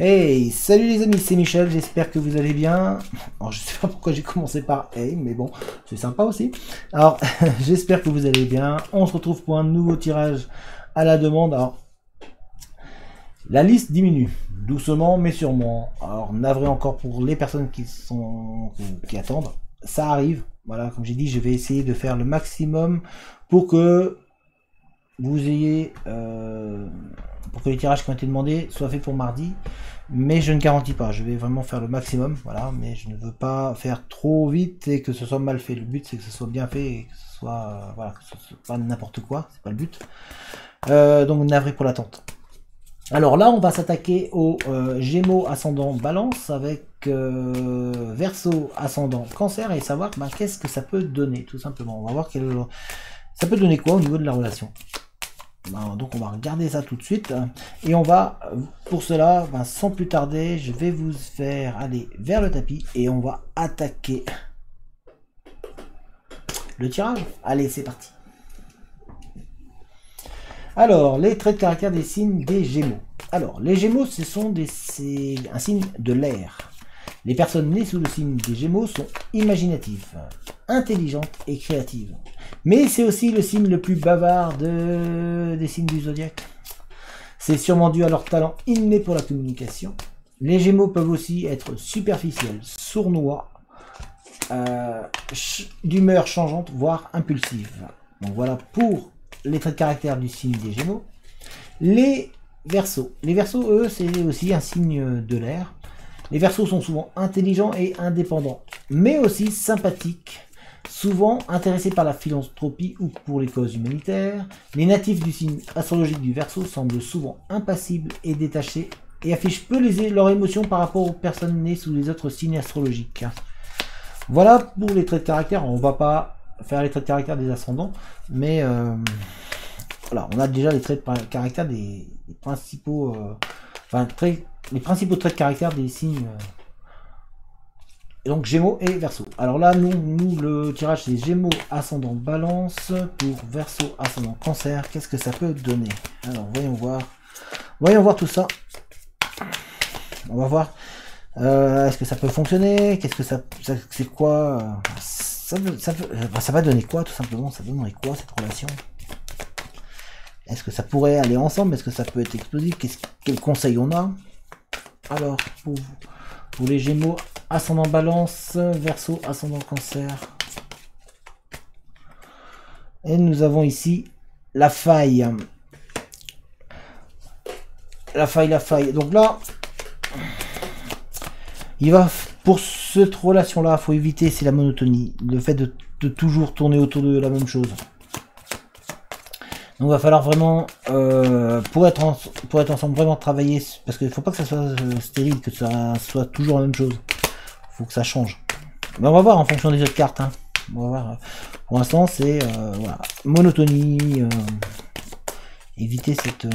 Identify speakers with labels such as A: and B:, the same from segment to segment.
A: Hey, salut les amis, c'est Michel, j'espère que vous allez bien. Alors, je sais pas pourquoi j'ai commencé par hey, mais bon, c'est sympa aussi. Alors, j'espère que vous allez bien. On se retrouve pour un nouveau tirage à la demande. Alors, la liste diminue, doucement mais sûrement. Alors, navré encore pour les personnes qui attendent. Ça arrive. Voilà, comme j'ai dit, je vais essayer de faire le maximum pour que vous ayez pour que les tirages qui ont été demandés soient faits pour mardi, mais je ne garantis pas, je vais vraiment faire le maximum, voilà, mais je ne veux pas faire trop vite et que ce soit mal fait. Le but c'est que ce soit bien fait et que ce soit voilà, que ce soit pas n'importe quoi, c'est pas le but. Donc navré pour l'attente. Alors là on va s'attaquer aux Gémeaux ascendant Balance avec Verseau ascendant Cancer et savoir qu'est-ce que ça peut donner, tout simplement. On va voir ça peut donner quoi au niveau de la relation. Donc on va regarder ça tout de suite et on va pour cela sans plus tarder je vais vous faire aller vers le tapis et on va attaquer le tirage. Allez, c'est parti. Alors les traits de caractère des signes des Gémeaux. Alors les Gémeaux c'est un signe de l'air. Les personnes nées sous le signe des Gémeaux sont imaginatives, intelligentes et créatives. Mais c'est aussi le signe le plus bavard des signes du zodiaque. C'est sûrement dû à leur talent inné pour la communication. Les Gémeaux peuvent aussi être superficiels, sournois, d'humeur changeante, voire impulsive. Donc voilà pour les traits de caractère du signe des Gémeaux. Les Verseaux. Les Verseaux, eux, c'est aussi un signe de l'air. Les Verseaux sont souvent intelligents et indépendants, mais aussi sympathiques, souvent intéressés par la philanthropie ou pour les causes humanitaires. Les natifs du signe astrologique du Verseau semblent souvent impassibles et détachés et affichent peu leurs émotions par rapport aux personnes nées sous les autres signes astrologiques. Voilà pour les traits de caractère. On ne va pas faire les traits de caractère des ascendants, mais voilà, on a déjà les traits de caractère des principaux, les principaux traits de caractère des signes. Donc Gémeaux et Verseau. Alors là, nous le tirage c'est Gémeaux ascendant Balance pour Verseau ascendant Cancer. Qu'est-ce que ça peut donner? Alors voyons voir. Voyons voir tout ça. On va voir. Est-ce que ça peut fonctionner? Qu'est-ce que c'est quoi? Ça va donner quoi tout simplement? Ça donnerait quoi cette relation? Est-ce que ça pourrait aller ensemble? Est-ce que ça peut être explosif? Quel conseil on a? Alors pour les Gémeaux ascendant Balance, Verseau ascendant Cancer. Et nous avons ici la faille. La faille. Donc là, pour cette relation-là, il faut éviter, c'est la monotonie. Le fait de toujours tourner autour de la même chose. Donc il va falloir vraiment, pour être ensemble, vraiment travailler, parce qu'il ne faut pas que ça soit stérile, que ça soit toujours la même chose. Il faut que ça change. Mais on va voir en fonction des autres cartes. Hein. On va voir. Pour l'instant, c'est voilà, monotonie, éviter cette...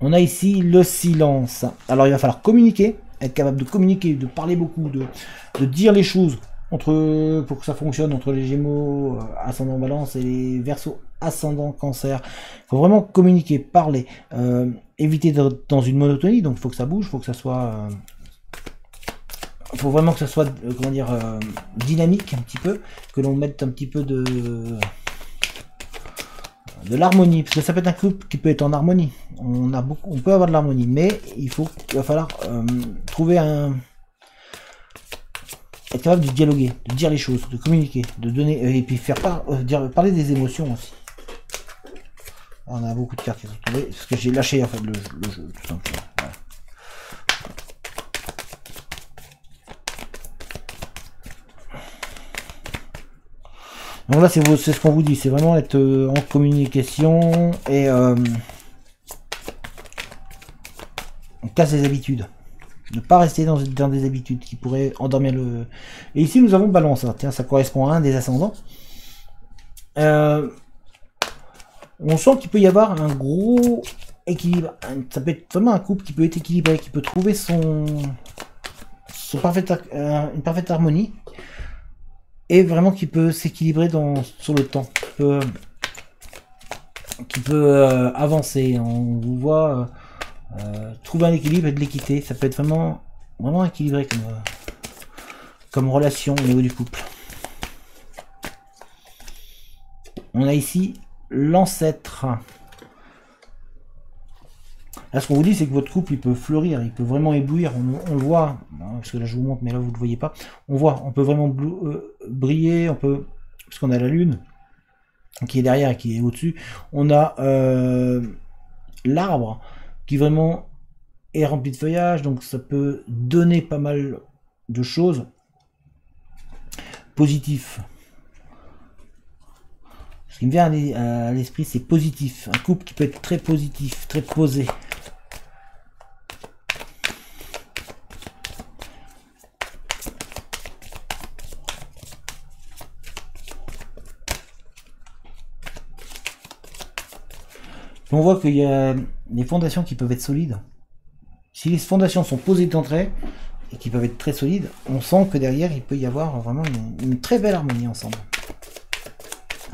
A: On a ici le silence. Alors il va falloir communiquer, être capable de communiquer, de parler beaucoup, de dire les choses. Pour que ça fonctionne entre les Gémeaux ascendant Balance et les Verseaux ascendant Cancer, il faut vraiment communiquer, parler, éviter d'être dans une monotonie. Donc il faut que ça bouge, il faut que ça soit, faut vraiment que ça soit, comment dire, dynamique un petit peu, que l'on mette un petit peu de l'harmonie, parce que ça peut être un couple qui peut être en harmonie. On peut avoir de l'harmonie, mais il va falloir trouver être capable de dialoguer, de dire les choses, de communiquer, de donner, et puis parler des émotions aussi. On a beaucoup de cartes qui sont tombées, parce que j'ai lâché en fait le jeu, tout simplement. Voilà. Donc là, c'est ce qu'on vous dit, c'est vraiment être en communication et on casse les habitudes. Ne pas rester dans des habitudes qui pourraient endormir le... Et ici, nous avons Balance. Tiens, ça correspond à un des ascendants. On sent qu'il peut y avoir un gros équilibre. Ça peut être vraiment un couple qui peut être équilibré, qui peut trouver une parfaite harmonie. Et vraiment qui peut s'équilibrer sur le temps. qui peut avancer. On vous voit trouver un équilibre et de l'équité. Ça peut être vraiment, vraiment équilibré comme relation au niveau du couple. On a ici l'ancêtre. Là, ce qu'on vous dit, c'est que votre couple, il peut fleurir, il peut vraiment éblouir. On le voit, parce que là, je vous montre, mais là, vous ne le voyez pas. On voit, on peut vraiment briller, on peut, parce qu'on a la lune qui est derrière et qui est au-dessus. On a l'arbre qui vraiment est rempli de feuillage, donc ça peut donner pas mal de choses positifs. Ce qui me vient à l'esprit, c'est positif. Un couple qui peut être très positif, très posé. On voit qu'il y a des fondations qui peuvent être solides. Si les fondations sont posées d'entrée et qui peuvent être très solides, on sent que derrière il peut y avoir vraiment une très belle harmonie ensemble.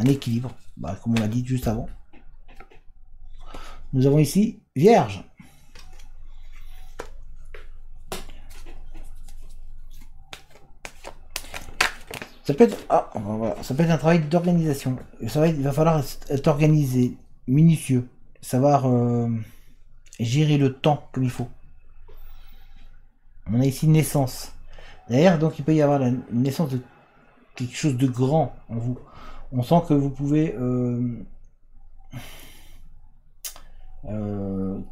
A: Un équilibre, comme on l'a dit juste avant. Nous avons ici Vierge. Ça peut être, voilà, ça peut être un travail d'organisation. Il va falloir être organisé, minutieux, savoir gérer le temps comme il faut. On a ici naissance. D'ailleurs, donc il peut y avoir la naissance de quelque chose de grand en vous. On sent que vous pouvez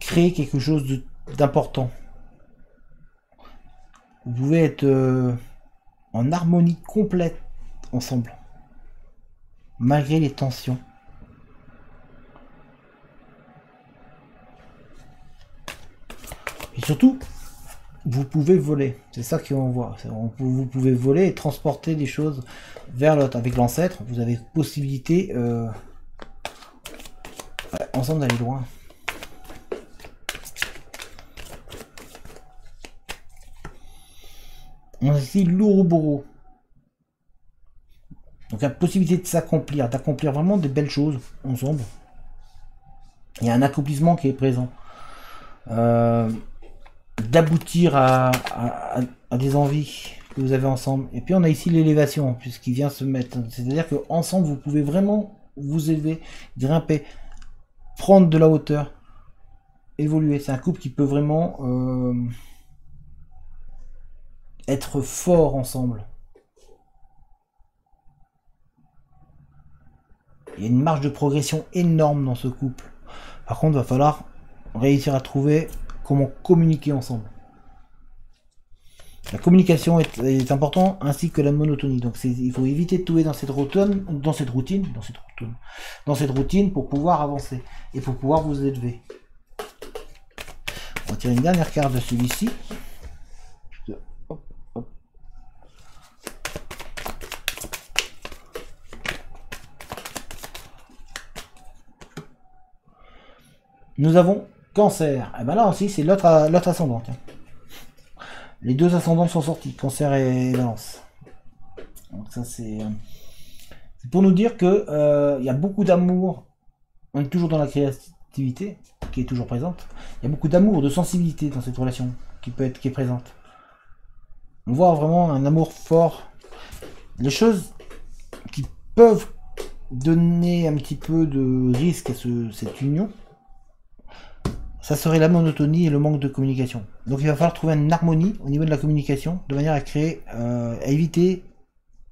A: créer quelque chose d'important. Vous pouvez être en harmonie complète ensemble, malgré les tensions. Et surtout, vous pouvez voler. C'est ça qu'on voit. Vous pouvez voler et transporter des choses vers l'autre. Avec l'ancêtre, vous avez possibilité ensemble d'aller loin. On a ici l'Ouroboros. Donc la possibilité de s'accomplir, d'accomplir vraiment des belles choses ensemble. Il y a un accomplissement qui est présent. D'aboutir à des envies que vous avez ensemble. Et puis on a ici l'élévation, puisqu'il vient se mettre. C'est-à-dire que ensemble vous pouvez vraiment vous élever, grimper, prendre de la hauteur, évoluer. C'est un couple qui peut vraiment être fort ensemble. Il y a une marge de progression énorme dans ce couple. Par contre, il va falloir réussir à trouver comment communiquer ensemble. La communication est importante, ainsi que la monotonie. Donc il faut éviter de tomber dans cette routine pour pouvoir avancer et pour pouvoir vous élever. On va tirer une dernière carte de celui-ci. Nous avons Cancer. Et ben là aussi, c'est l'autre ascendant. Tiens. Les deux ascendants sont sortis, Cancer et Balance. Donc ça, c'est pour nous dire que y a beaucoup d'amour. On est toujours dans la créativité, qui est toujours présente. Il y a beaucoup d'amour, de sensibilité dans cette relation qui est présente. On voit vraiment un amour fort. Les choses qui peuvent donner un petit peu de risque à cette union, ça serait la monotonie et le manque de communication. Donc il va falloir trouver une harmonie au niveau de la communication, de manière à créer, à éviter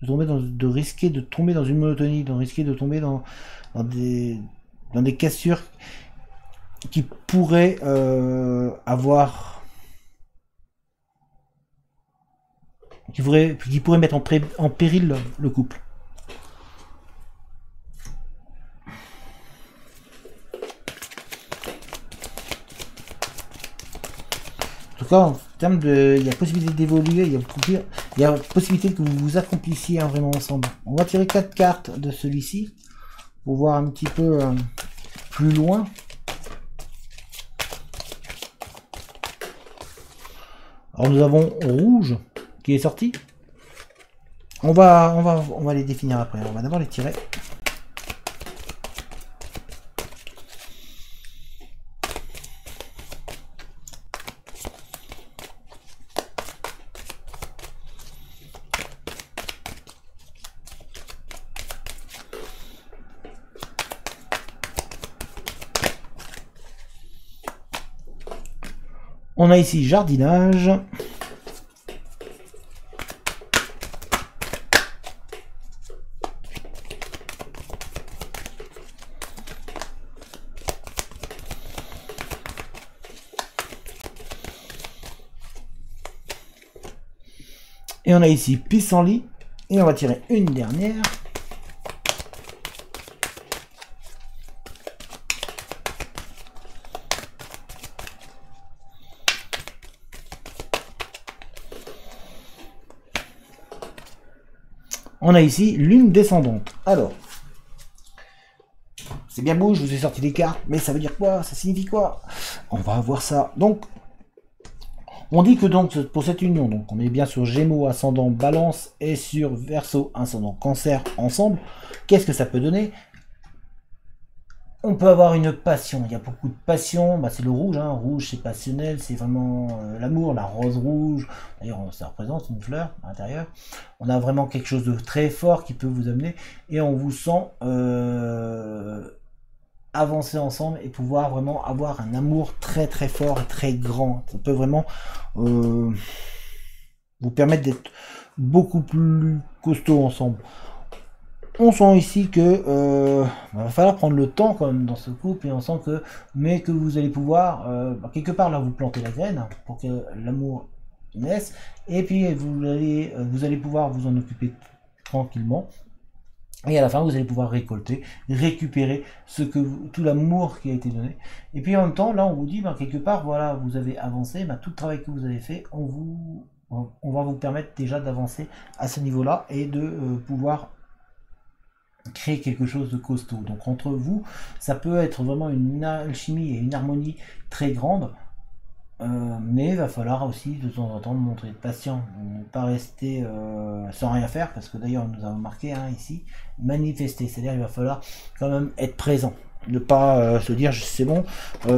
A: de risquer de tomber dans une monotonie, de risquer de tomber dans des cassures qui pourraient qui pourraient mettre en péril le couple. En tout cas, en termes de, il y a possibilité d'évoluer, il y a possibilité que vous vous accomplissiez vraiment ensemble. On va tirer 4 cartes de celui-ci pour voir un petit peu plus loin. Alors nous avons rouge qui est sorti. On va les définir après. On va d'abord les tirer. On a ici jardinage. Et on a ici pissenlit. Et on va tirer une dernière. On a ici lune descendante. Alors, c'est bien beau, je vous ai sorti les cartes, mais ça veut dire quoi? Ça signifie quoi? On va voir ça. Donc, on dit que donc pour cette union, donc on est bien sur Gémeaux, ascendant Balance et sur Verseau, ascendant Cancer ensemble. Qu'est-ce que ça peut donner? On peut avoir une passion, il y a beaucoup de passion, bah, c'est le rouge, hein. Rouge c'est passionnel, c'est vraiment l'amour, la rose rouge, d'ailleurs ça représente une fleur à l'intérieur. On a vraiment quelque chose de très fort qui peut vous amener, et on vous sent avancer ensemble et pouvoir vraiment avoir un amour très très fort et très grand. Ça peut vraiment vous permettre d'être beaucoup plus costaud ensemble. On sent ici que va falloir prendre le temps quand même dans ce couple, et on sent que, mais que vous allez pouvoir quelque part là vous planter la graine pour que l'amour naisse, et puis vous allez pouvoir vous en occuper tranquillement, et à la fin vous allez pouvoir récolter, récupérer tout l'amour qui a été donné. Et puis en même temps là on vous dit quelque part voilà, vous avez avancé, tout le travail que vous avez fait, on va vous permettre déjà d'avancer à ce niveau là et de pouvoir créer quelque chose de costaud. Donc entre vous, ça peut être vraiment une alchimie et une harmonie très grande, mais il va falloir aussi de temps en temps montrer de patience, ne pas rester sans rien faire, parce que d'ailleurs nous avons marqué ici, manifester, c'est-à-dire il va falloir quand même être présent, ne pas se dire c'est bon, on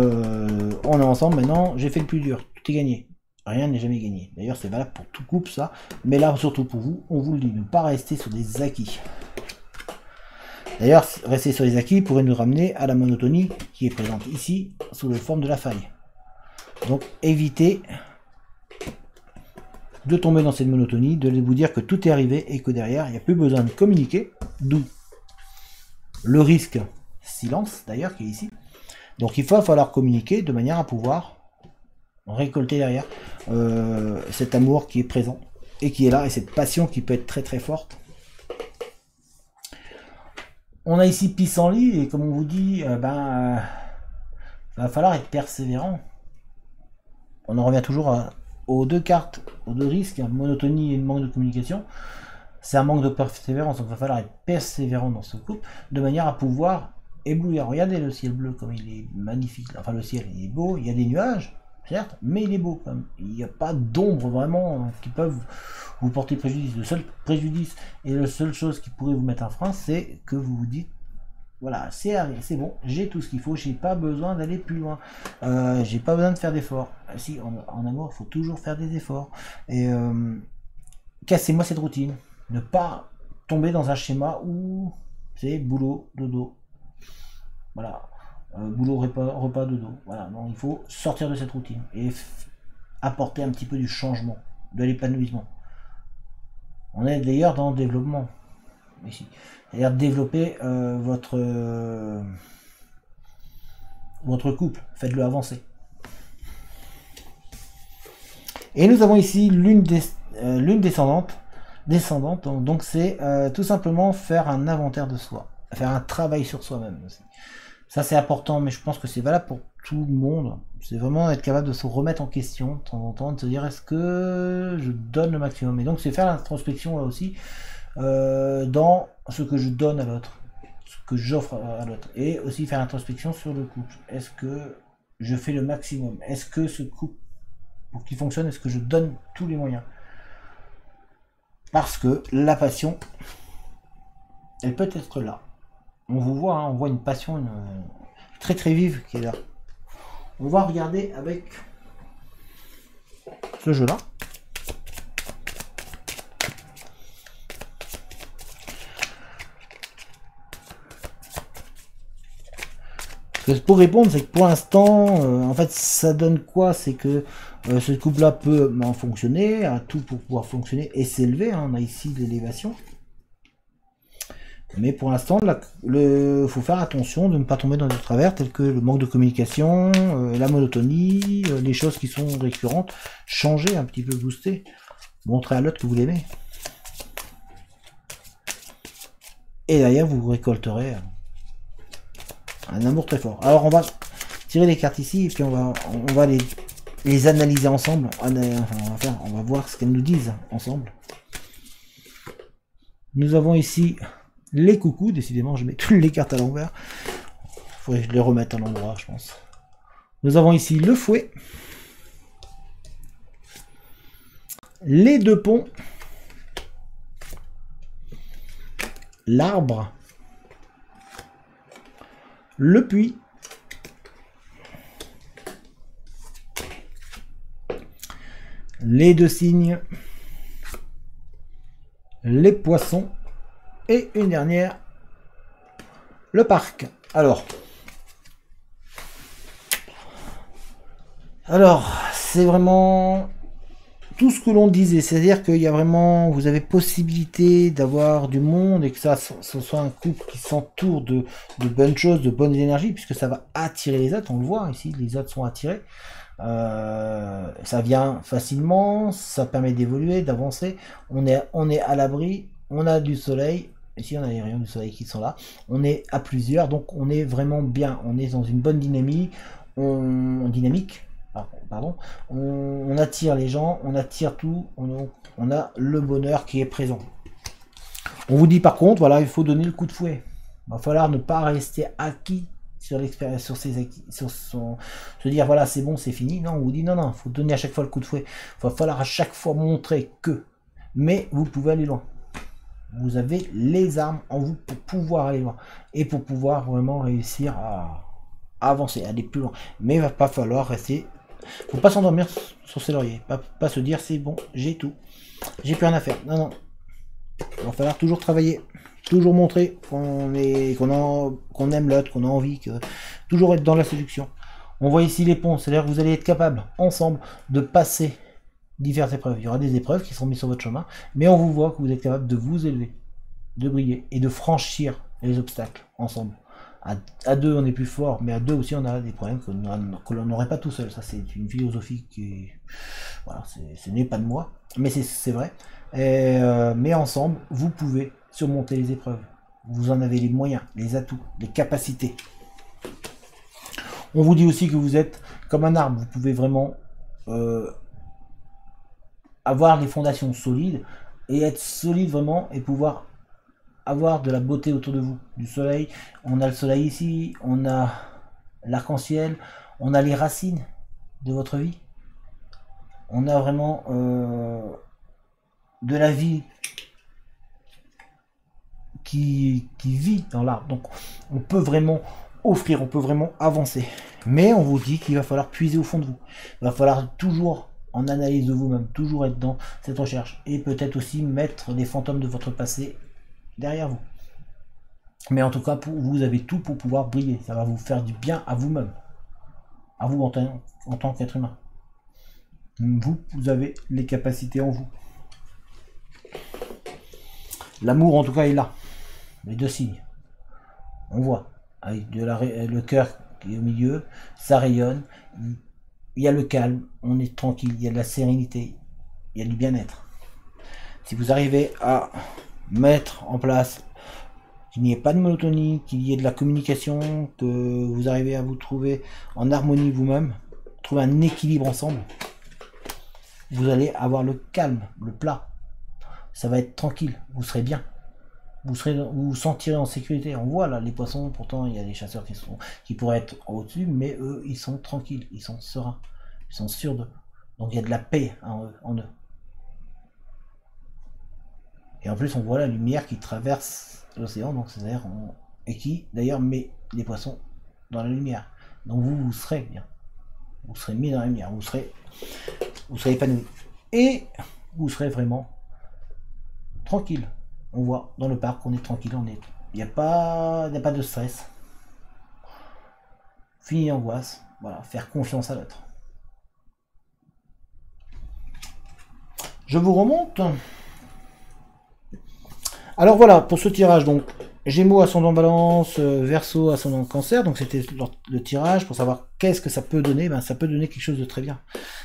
A: est ensemble maintenant, j'ai fait le plus dur, tout est gagné. Rien n'est jamais gagné. D'ailleurs c'est valable pour tout couple ça, mais là surtout pour vous, on vous le dit, ne pas rester sur des acquis. D'ailleurs, rester sur les acquis pourrait nous ramener à la monotonie qui est présente ici, sous la forme de la faille. Donc, évitez de tomber dans cette monotonie, de vous dire que tout est arrivé et que derrière, il n'y a plus besoin de communiquer, d'où le risque silence, d'ailleurs, qui est ici. Donc, il va falloir communiquer de manière à pouvoir récolter derrière cet amour qui est présent et qui est là, et cette passion qui peut être très très forte. On a ici pissenlit, et comme on vous dit, va falloir être persévérant. On en revient toujours aux deux cartes, aux deux risques, monotonie et manque de communication. C'est un manque de persévérance, donc il va falloir être persévérant dans ce couple, de manière à pouvoir éblouir. Regardez le ciel bleu comme il est magnifique, enfin le ciel il est beau, il y a des nuages, certes, mais il est beau quand même. Il n'y a pas d'ombre vraiment qui peuvent vous porter préjudice. Le seul préjudice et la seule chose qui pourrait vous mettre un frein, c'est que vous vous dites voilà, c'est bon, j'ai tout ce qu'il faut, j'ai pas besoin d'aller plus loin, j'ai pas besoin de faire d'efforts. Si en amour, il faut toujours faire des efforts. Et cassez-moi cette routine, ne pas tomber dans un schéma où c'est boulot, dodo. Voilà, boulot, repas, dodo. Voilà, donc il faut sortir de cette routine et apporter un petit peu du changement, de l'épanouissement. On est d'ailleurs dans le développement ici, c'est-à-dire développer votre couple, faites-le avancer. Et nous avons ici lune descendante, donc c'est tout simplement faire un inventaire de soi, faire un travail sur soi-même aussi. Ça c'est important, mais je pense que c'est valable pour tout le monde. C'est vraiment être capable de se remettre en question de temps en temps, de se dire est-ce que je donne le maximum. Et donc c'est faire l'introspection là aussi dans ce que je donne à l'autre, ce que j'offre à l'autre, et aussi faire l'introspection sur le couple. Est-ce que je fais le maximum? Est-ce que ce couple, pour qu'il fonctionne, est-ce que je donne tous les moyens? Parce que la passion, elle peut être là. On vous voit, on voit une passion très très vive qui est là. On va regarder avec ce jeu-là. Pour répondre, c'est que pour l'instant, en fait, ça donne quoi? C'est que ce couple-là peut fonctionner, a tout pour pouvoir fonctionner et s'élever. Hein, on a ici l'élévation. Mais pour l'instant, il faut faire attention de ne pas tomber dans des travers tels que le manque de communication, la monotonie, les choses qui sont récurrentes. Changer un petit peu, booster. Montrer à l'autre que vous l'aimez. Et derrière, vous récolterez un amour très fort. Alors, on va tirer les cartes ici et puis on va les analyser ensemble. On va voir ce qu'elles nous disent ensemble. Nous avons ici les coucous. Décidément, je mets toutes les cartes à l'envers. Il faudrait que je les remette à l'endroit, je pense. Nous avons ici le fouet. Les deux ponts. L'arbre. Le puits. Les deux cygnes. Les poissons. Et une dernière, le parc. Alors, c'est vraiment tout ce que l'on disait, c'est-à-dire qu'il y a vraiment, vous avez possibilité d'avoir du monde et que ce soit un couple qui s'entoure de bonnes choses, de bonnes énergies, puisque ça va attirer les autres, on le voit ici, les autres sont attirés. Ça vient facilement, ça permet d'évoluer, d'avancer, on est à l'abri, on a du soleil. Ici, on a les rayons du soleil qui sont là. On est à plusieurs, donc on est vraiment bien. On est dans une bonne dynamique. On attire les gens, on attire tout. On a le bonheur qui est présent. On vous dit par contre, voilà, il faut donner le coup de fouet. Il va falloir ne pas rester acquis sur l'expérience, se dire voilà, c'est bon, c'est fini. Non, on vous dit non, il faut donner à chaque fois le coup de fouet. Il va falloir à chaque fois montrer que. Mais vous pouvez aller loin. Vous avez les armes en vous pour pouvoir aller loin et pour pouvoir vraiment réussir à avancer, à aller plus loin. Mais il va pas falloir rester, faut pas s'endormir sur ses lauriers, pas se dire c'est bon, j'ai tout, j'ai plus rien à faire. Non, il va falloir toujours travailler, toujours montrer qu'on aime l'autre, qu'on a envie, toujours être dans la séduction. On voit ici les ponts, c'est-à-dire que vous allez être capable ensemble de passer diverses épreuves. Il y aura des épreuves qui seront mises sur votre chemin, mais on vous voit que vous êtes capable de vous élever, de briller et de franchir les obstacles ensemble. À deux, on est plus fort, mais à deux aussi, on a des problèmes que l'on n'aurait pas tout seul. Ça, c'est une philosophie qui, voilà, ce n'est pas de moi, mais c'est vrai. Mais ensemble, vous pouvez surmonter les épreuves. Vous en avez les moyens, les atouts, les capacités. On vous dit aussi que vous êtes comme un arbre. Vous pouvez vraiment avoir des fondations solides et être solide vraiment et pouvoir avoir de la beauté autour de vous, du soleil. On a le soleil ici, on a l'arc-en-ciel, on a les racines de votre vie, on a vraiment de la vie qui vit dans l'arbre. Donc on peut vraiment offrir, on peut vraiment avancer, mais on vous dit qu'il va falloir puiser au fond de vous, il va falloir toujours en analyse de vous-même, toujours être dans cette recherche, et peut-être aussi mettre les fantômes de votre passé derrière vous. Mais en tout cas, vous avez tout pour pouvoir briller, ça va vous faire du bien à vous-même, à vous en tant qu'être humain. Vous avez les capacités en vous. L'amour en tout cas est là, les deux signes, on voit, avec le cœur qui est au milieu, ça rayonne. Il y a le calme, on est tranquille, il y a de la sérénité, il y a du bien-être. Si vous arrivez à mettre en place qu'il n'y ait pas de monotonie, qu'il y ait de la communication, que vous arrivez à vous trouver en harmonie vous-même, trouver un équilibre ensemble, vous allez avoir le calme, le plat. Ça va être tranquille, vous serez bien. Vous vous sentirez en sécurité. On voit là les poissons, pourtant il y a des chasseurs qui pourraient être au-dessus, mais eux ils sont tranquilles, ils sont sereins, ils sont sûrs d'eux. Donc il y a de la paix en eux. Et en plus on voit la lumière qui traverse l'océan, donc c'est-à-dire et qui d'ailleurs met les poissons dans la lumière. Donc vous serez bien, vous serez mis dans la lumière, vous serez épanoui et vous serez vraiment tranquille. On voit dans le parc, on est tranquille, il n'y a pas de stress. fini l'angoisse. Voilà, faire confiance à l'autre. Je vous remonte. Alors voilà, pour ce tirage, donc Gémeaux ascendant Balance, Verseau ascendant Cancer, donc c'était le tirage pour savoir qu'est-ce que ça peut donner. Ben, ça peut donner quelque chose de très bien.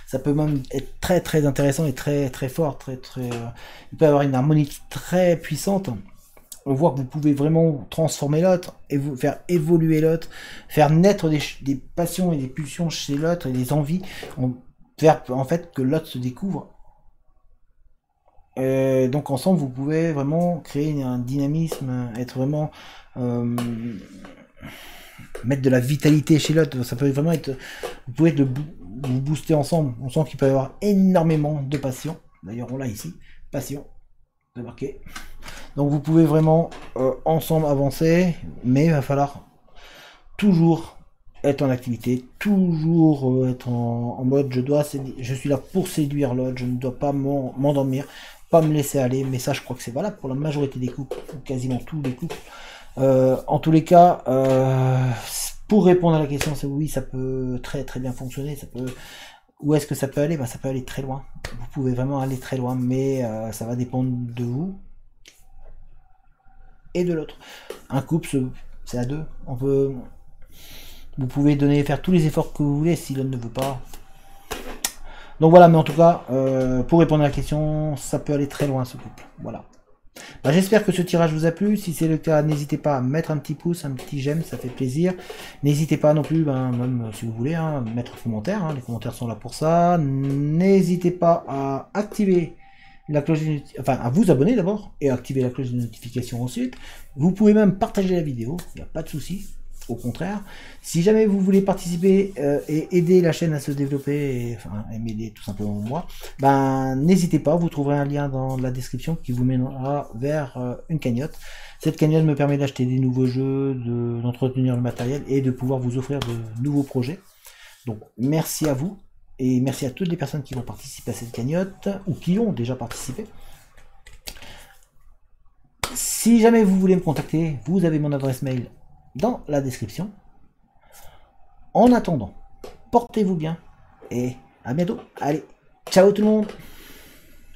A: Ça peut même être très très intéressant et très très fort, il peut avoir une harmonie très puissante. On voit que vous pouvez vraiment transformer l'autre et vous faire évoluer l'autre, faire naître des passions et des pulsions chez l'autre et des envies, faire en fait que l'autre se découvre. Donc ensemble, vous pouvez vraiment créer un dynamisme, être vraiment mettre de la vitalité chez l'autre. Ça peut vraiment être, vous pouvez vous booster ensemble. On sent qu'il peut y avoir énormément de passion. D'ailleurs, on l'a ici, passion, c'est marqué. Donc vous pouvez vraiment ensemble avancer, mais il va falloir toujours être en activité, toujours être en mode je suis là pour séduire l'autre, je ne dois pas m'endormir, pas me laisser aller, mais ça je crois que c'est valable pour la majorité des couples, ou quasiment tous les couples. En tous les cas, pour répondre à la question, c'est oui, ça peut très très bien fonctionner, ça peut. Où est-ce que ça peut aller? Ben, ça peut aller très loin. Vous pouvez vraiment aller très loin, mais ça va dépendre de vous et de l'autre. Un couple, c'est à deux. Vous pouvez faire tous les efforts que vous voulez si l'autre ne veut pas. Donc voilà, mais en tout cas, pour répondre à la question, ça peut aller très loin ce couple. Voilà. Bah, j'espère que ce tirage vous a plu. Si c'est le cas, n'hésitez pas à mettre un petit pouce, un petit j'aime, ça fait plaisir. N'hésitez pas non plus, même si vous voulez, mettre un commentaire. Les commentaires sont là pour ça. N'hésitez pas à activer la cloche de à vous abonner d'abord et activer la cloche de notification ensuite. Vous pouvez même partager la vidéo, il n'y a pas de souci. Au contraire, si jamais vous voulez participer et aider la chaîne à se développer, et m'aider tout simplement moi, n'hésitez pas, vous trouverez un lien dans la description qui vous mènera vers une cagnotte. Cette cagnotte me permet d'acheter des nouveaux jeux, d'entretenir le matériel et de pouvoir vous offrir de nouveaux projets. Donc merci à vous et merci à toutes les personnes qui vont participer à cette cagnotte ou qui ont déjà participé. Si jamais vous voulez me contacter, vous avez mon adresse mail dans la description. En attendant, portez-vous bien et à bientôt. Allez, ciao tout le monde!